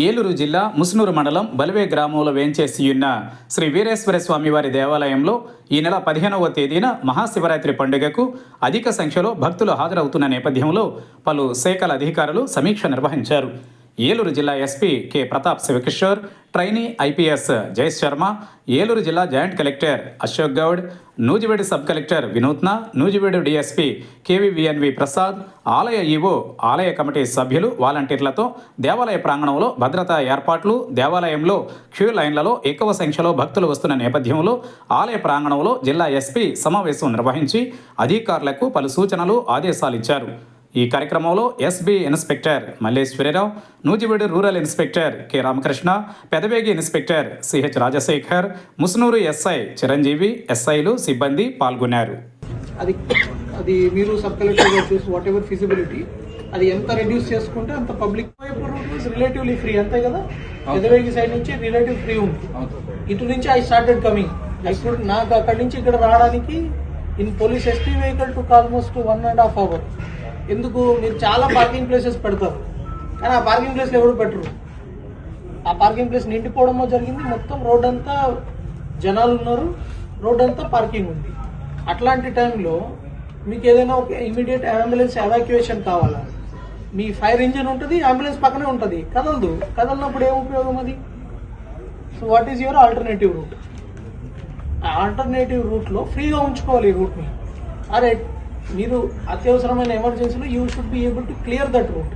ఏలూరు జిల్లా ముసునూరు మండలం బలివే గ్రామంలో వేంచేసియున్న శ్రీ వీరేశ్వర స్వామివారి దేవాలయంలో ఈ నెల 15వ తేదీన మహాశివరాత్రి పండుగకు అధిక సంఖ్యలో భక్తులు హాజరవుతున్న నేపథ్యంలో పలు శాఖల అధికారులు సమీక్ష నిర్వహించారు. ఏలూరు జిల్లా SP K Pratap Shivakishore, trainee IPS Jayesh Sharma, Eluru జిల్లా joint collector Ashok Goud, Nuzvid sub collector Vinutna, Nuzvid DSP కేవీవీఎన్వి Prasad, ఆలయ ఈవో, ఆలయ కమిటీ సభ్యులు, వాలంటీర్లతో దేవాలయ ప్రాంగణంలో భద్రతా ఏర్పాట్లు, దేవాలయంలో క్యూ లైన్లలో ఎక్కువ సంఖ్యలో భక్తులు వస్తున్న నేపథ్యంలో ఆలయ ప్రాంగణంలో జిల్లా ఎస్పీ సమావేశం నిర్వహించి అధికారులకు పలు సూచనలు, ఆదేశాలు ఇచ్చారు. ఈ కార్యక్రమంలో SB inspector Malleswara Rao, Nuzvid rural inspector K Ramakrishna, Pedavegi inspector CH Rajasekhar, Musunuru SI Chiranjeevi, ఎస్ఐలు, సిబ్బంది పాల్గొన్నారు. అది మీరు సబ్ కలెక్టర్ గా చూసి వాట్ ఎవర్ ఫిజిబిలిటీ అది ఎంత రెడ్యూస్ చేసుకుంటే అంత పబ్లిక్ రిలేటివ్లీ ఫ్రీ, అంతే కదా. పెదవేగి సైడ్ నుంచి రిలేటివ్ ఫ్రీ ఉంది. ఇటు నుంచి ఐ స్టార్టెడ్ కమింగ్. ఇప్పుడు నాకు అక్కడి నుంచి ఇక్కడ రావడానికి in police ST vehicle to almost 1.5 hours. ఎందుకు? మీరు చాలా పార్కింగ్ ప్లేసెస్ పెడతారు, కానీ ఆ పార్కింగ్ ప్లేస్లో ఎవరు పెట్టరు. ఆ పార్కింగ్ ప్లేస్ నిండిపోవడమో జరిగింది. మొత్తం రోడ్ అంతా జనాలు ఉన్నారు, రోడ్ అంతా పార్కింగ్ ఉంది. అట్లాంటి టైంలో మీకు ఏదైనా ఒక ఇమీడియట్ అంబులెన్స్ ఎవాక్యుయేషన్ కావాలా, మీ ఫైర్ ఇంజిన్ ఉంటుంది, అంబులెన్స్ పక్కనే ఉంటుంది, కదలనప్పుడు ఏం ఉపయోగం అది? So what is your alternative route? ఆ ఆల్టర్నేటివ్ రూట్లో ఫ్రీగా ఉంచుకోవాలి ఈ రూట్ని. అరే మీరు అత్యవసరమైన ఎమర్జెన్సీలో you should be able to clear that route.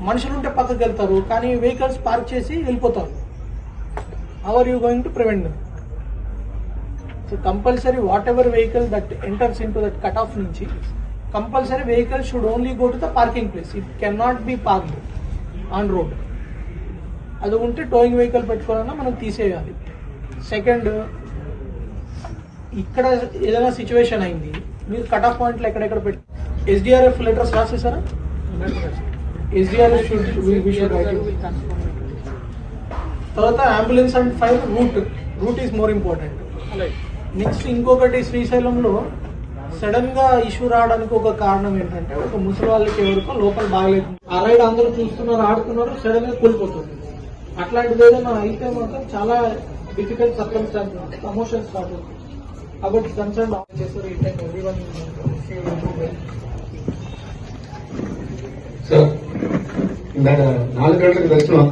మనుషులు ఉంటే పక్కకి వెళ్తారు, కానీ వెహికల్స్ పార్క్ చేసి వెళ్ళిపోతారు. How are you going to prevent them? So compulsory whatever vehicle that enters into that cut off నుంచి compulsory vehicle should only go to the parking place. It can not be parked on road. అది ఉంటే towing vehicle పెట్టుకోవాలన్నా మనం తీసేయాలి. Second, ఇక్కడ ఏదైనా situation అయింది, మీరు cut off పాయింట్లు ఎక్కడెక్కడ పెట్టి ఎస్డిఆర్ఎఫ్ లెటర్స్ రాసేసారా? ఎస్డిఆర్ఎఫ్ తర్వాత ambulance and fire route is more important. Next ఇంకొకటి, శ్రీశైలంలో సడన్ గా ఇష్యూ రావడానికి ఒక కారణం ఏంటంటే ఒక ముసలి వాళ్ళకి ఎవరికో లోపల బాగలేదు, ఆ రైడ్ అందరూ చూస్తున్నారు, ఆడుతున్నారు, సడన్ గా కూలిపోతుంది. అట్లాంటిది ఏదైనా అయితే మాత్రం చాలా డిఫికల్ట్ సర్కమ్స్టాన్సెస్, ప్రమోషన్ స్టార్ట్ అవుతుంది. కాబట్టి కన్సర్న్ చేస్తారు. ఈ టైం ఎవ్రీవన్ సార్ 4 గంటలకు దర్శనం